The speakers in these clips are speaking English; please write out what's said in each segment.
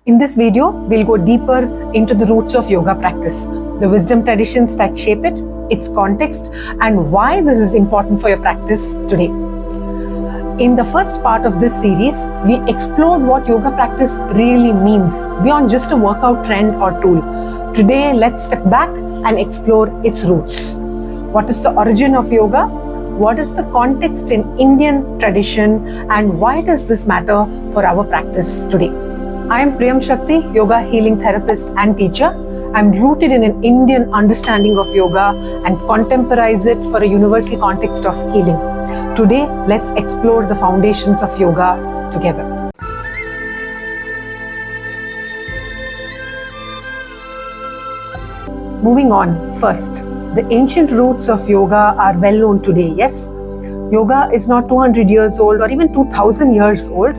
In this video, we'll go deeper into the roots of yoga practice, the wisdom traditions that shape it, its context, and why this is important for your practice today. In the first part of this series, we explored what yoga practice really means beyond just a workout trend or tool. Today, let's step back and explore its roots. What is the origin of yoga? What is the context in Indian tradition, and why does this matter for our practice today? I am Priyamshakti, yoga healing therapist and teacher. I'm rooted in an Indian understanding of yoga and contemporize it for a universal context of healing. Today, let's explore the foundations of yoga together. Moving on, first, the ancient roots of yoga are well known today, yes? Yoga is not 200 years old or even 2000 years old.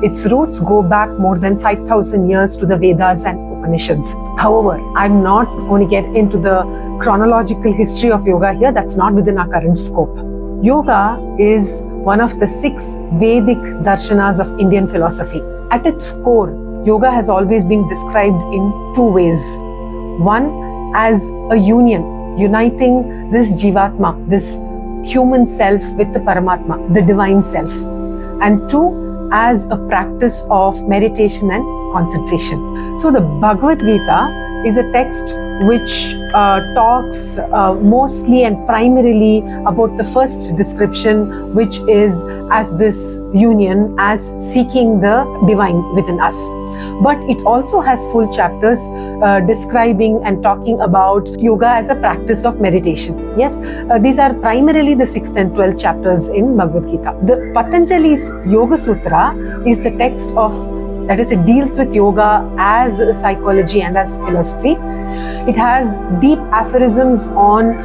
Its roots go back more than 5,000 years to the Vedas and Upanishads. However, I'm not going to get into the chronological history of yoga here. That's not within our current scope. Yoga is one of the 6 Vedic darshanas of Indian philosophy. At its core, yoga has always been described in 2 ways. One, as a union, uniting this Jivatma, this human self with the Paramatma, the divine self. And 2, as a practice of meditation and concentration. So the Bhagavad Gita is a text which talks mostly and primarily about the first description, which is as this union, as seeking the divine within us. But it also has full chapters describing and talking about yoga as a practice of meditation. Yes, these are primarily the 6th and 12th chapters in Bhagavad Gita. The Patanjali's Yoga Sutra is the text of, that is, it deals with yoga as a psychology and as philosophy. It has deep aphorisms on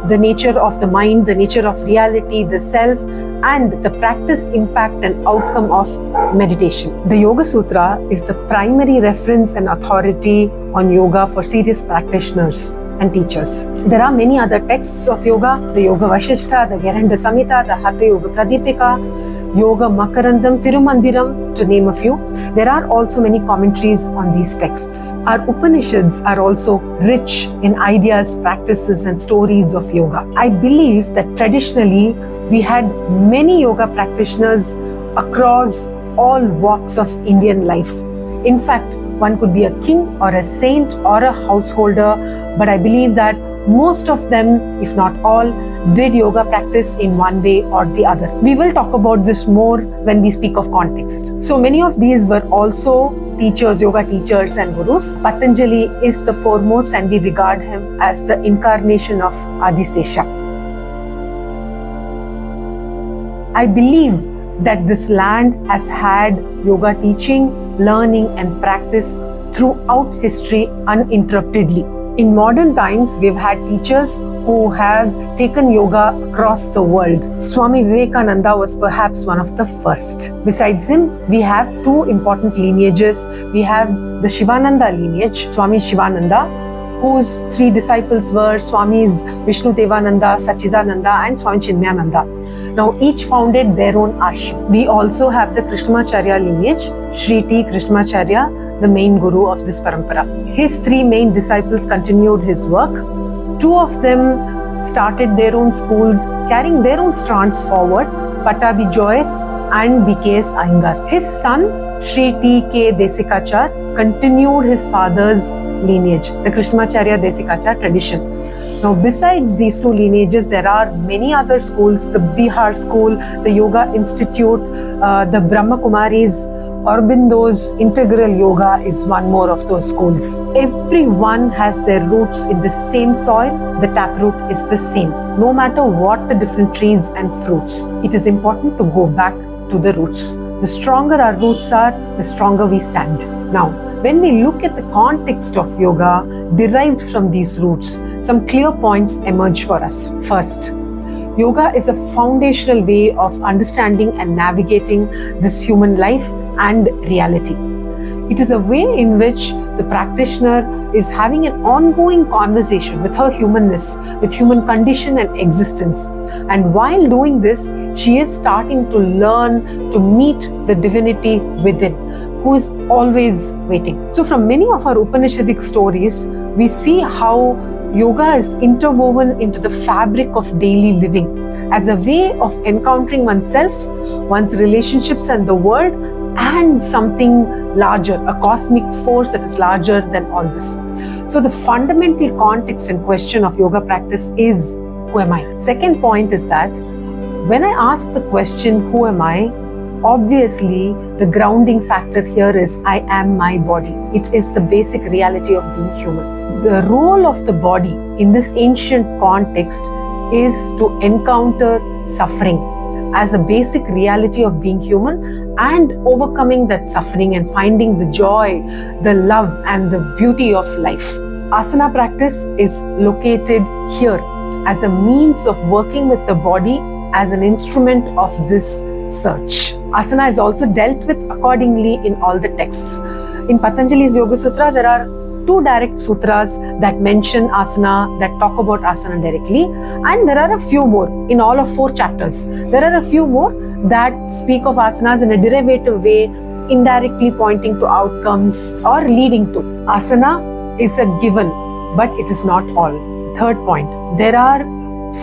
the nature of the mind, the nature of reality, the self, and the practice, impact, and outcome of meditation. The Yoga Sutra is the primary reference and authority on yoga for serious practitioners and teachers. There are many other texts of yoga, the Yoga Vasishtha, the Geranda Samhita, the Hatha Yoga Pradipika, Yoga Makarandam, Tirumandiram, to name a few. There are also many commentaries on these texts. Our Upanishads are also rich in ideas, practices, and stories of yoga. I believe that traditionally we had many yoga practitioners across all walks of Indian life. In fact, one could be a king or a saint or a householder, but I believe that most of them, if not all, did yoga practice in one way or the other. We will talk about this more when we speak of context. So many of these were also teachers, yoga teachers and gurus. Patanjali is the foremost, and we regard him as the incarnation of Adisesha. I believe that this land has had yoga teaching, learning and practice throughout history uninterruptedly. In modern times, we've had teachers who have taken yoga across the world. Swami Vivekananda was perhaps one of the first. Besides him, we have 2 important lineages. We have the Shivananda lineage, Swami Shivananda, whose 3 disciples were Swamis Vishnu Devananda, Sachidananda and Swami Chinmayananda. Now each founded their own ashram. We also have the Krishnamacharya lineage, Sri T. Krishnamacharya, the main guru of this parampara. His 3 main disciples continued his work. 2 of them started their own schools, carrying their own strands forward, Pattabhi Joyce and B.K.S. Iyengar. His son, Sri T.K. Desikachar, continued his father's lineage, the Krishnamacharya Desikachar tradition. Now, besides these 2 lineages, there are many other schools, the Bihar school, the Yoga Institute, the Brahma Kumaris, Aurobindo's Integral Yoga is one more of those schools. Everyone has their roots in the same soil. The taproot is the same, no matter what the different trees and fruits. It is important to go back to the roots. The stronger our roots are, the stronger we stand. Now, when we look at the context of yoga derived from these roots, some clear points emerge for us. First, yoga is a foundational way of understanding and navigating this human life and reality. It is a way in which the practitioner is having an ongoing conversation with her humanness, with human condition and existence. And while doing this, she is starting to learn to meet the divinity within. who is always waiting. So from many of our Upanishadic stories, we see how yoga is interwoven into the fabric of daily living as a way of encountering oneself, one's relationships and the world, and something larger, a cosmic force that is larger than all this. So the fundamental context and question of yoga practice is, who am I? Second point is that when I ask the question, who am I? Obviously, the grounding factor here is I am my body. It is the basic reality of being human. The role of the body in this ancient context is to encounter suffering as a basic reality of being human and overcoming that suffering and finding the joy, the love and the beauty of life. Asana practice is located here as a means of working with the body as an instrument of this search. Asana is also dealt with accordingly in all the texts. In Patanjali's Yoga Sutra, there are 2 direct sutras that mention asana, that talk about asana directly, and there are a few more in all of 4 chapters. There are a few more that speak of asanas in a derivative way, indirectly pointing to outcomes or leading to. Asana is a given, but it is not all. Third point, there are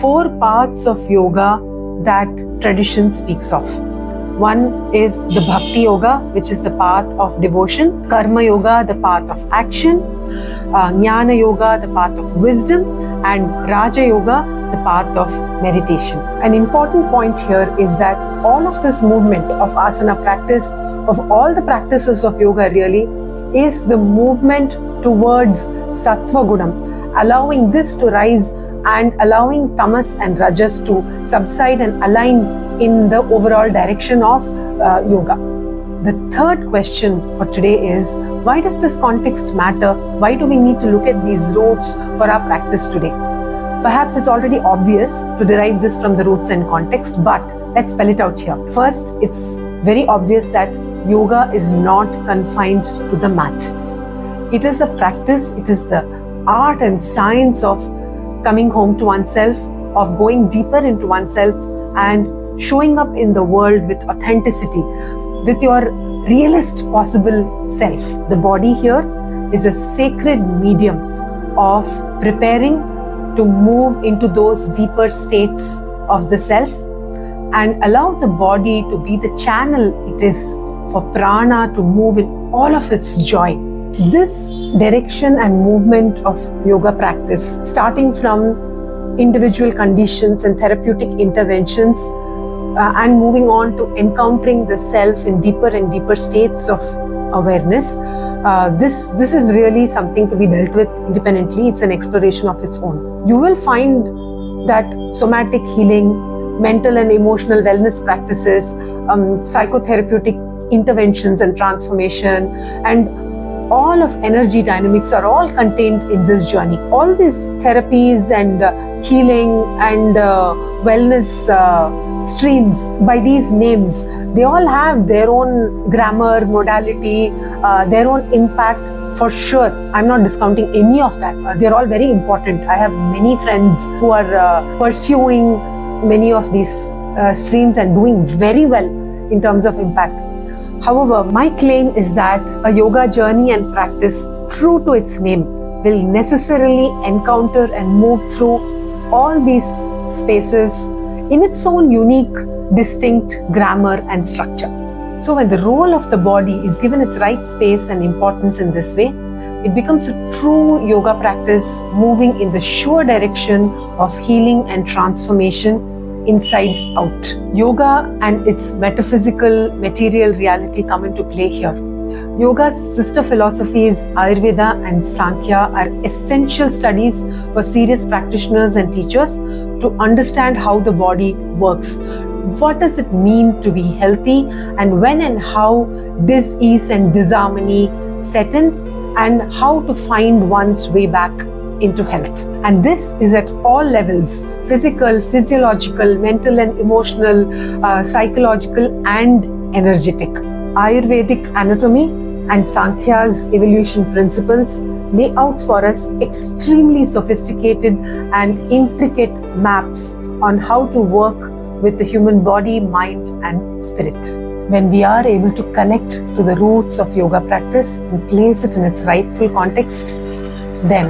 4 paths of yoga that tradition speaks of. One is the Bhakti Yoga, which is the path of devotion, Karma Yoga, the path of action, Jnana Yoga, the path of wisdom, and Raja Yoga, the path of meditation. An important point here is that all of this movement of asana practice, of all the practices of yoga really, is the movement towards Sattva Gunam, allowing this to rise and allowing tamas and rajas to subside and align in the overall direction of yoga. The third question for today is, why does this context matter? Why do we need to look at these roots for our practice today? Perhaps it's already obvious to derive this from the roots and context, but let's spell it out here. First, it's very obvious that yoga is not confined to the mat. It is a practice, it is the art and science of coming home to oneself, of going deeper into oneself and showing up in the world with authenticity, with your realest possible self. The body here is a sacred medium of preparing to move into those deeper states of the self and allow the body to be the channel it is for prana to move in all of its joy. This direction and movement of yoga practice, starting from individual conditions and therapeutic interventions, and moving on to encountering the self in deeper and deeper states of awareness, this is really something to be dealt with independently. It's an exploration of its own. You will find that somatic healing, mental and emotional wellness practices, psychotherapeutic interventions and transformation, and all of energy dynamics are all contained in this journey. All these therapies and healing and wellness streams by these names, they all have their own grammar, modality, their own impact for sure. I'm not discounting any of that. They're all very important. I have many friends who are pursuing many of these streams and doing very well in terms of impact. However, my claim is that a yoga journey and practice true to its name will necessarily encounter and move through all these spaces in its own unique, distinct grammar and structure. So when the role of the body is given its right space and importance in this way, it becomes a true yoga practice moving in the sure direction of healing and transformation inside out. Yoga and its metaphysical, material reality come into play here. Yoga's sister philosophies, Ayurveda and Sankhya, are essential studies for serious practitioners and teachers to understand how the body works. What does it mean to be healthy, and when and how dis-ease and disharmony set in, and how to find one's way back into health. And this is at all levels: physical, physiological, mental and emotional, psychological and energetic. Ayurvedic anatomy and Sankhya's evolution principles lay out for us extremely sophisticated and intricate maps on how to work with the human body, mind and spirit. When we are able to connect to the roots of yoga practice and place it in its rightful context, then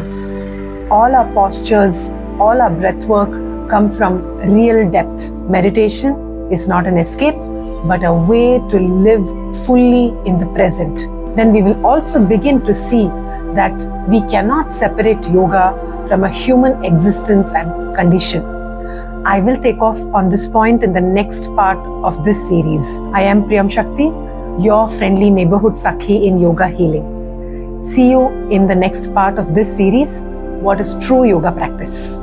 all our postures, all our breath work come from real depth. Meditation is not an escape, but a way to live fully in the present. Then we will also begin to see that we cannot separate yoga from a human existence and condition. I will take off on this point in the next part of this series. I am Priyamshakti, your friendly neighborhood Sakhi in yoga healing. See you in the next part of this series, What is True Yoga Practice?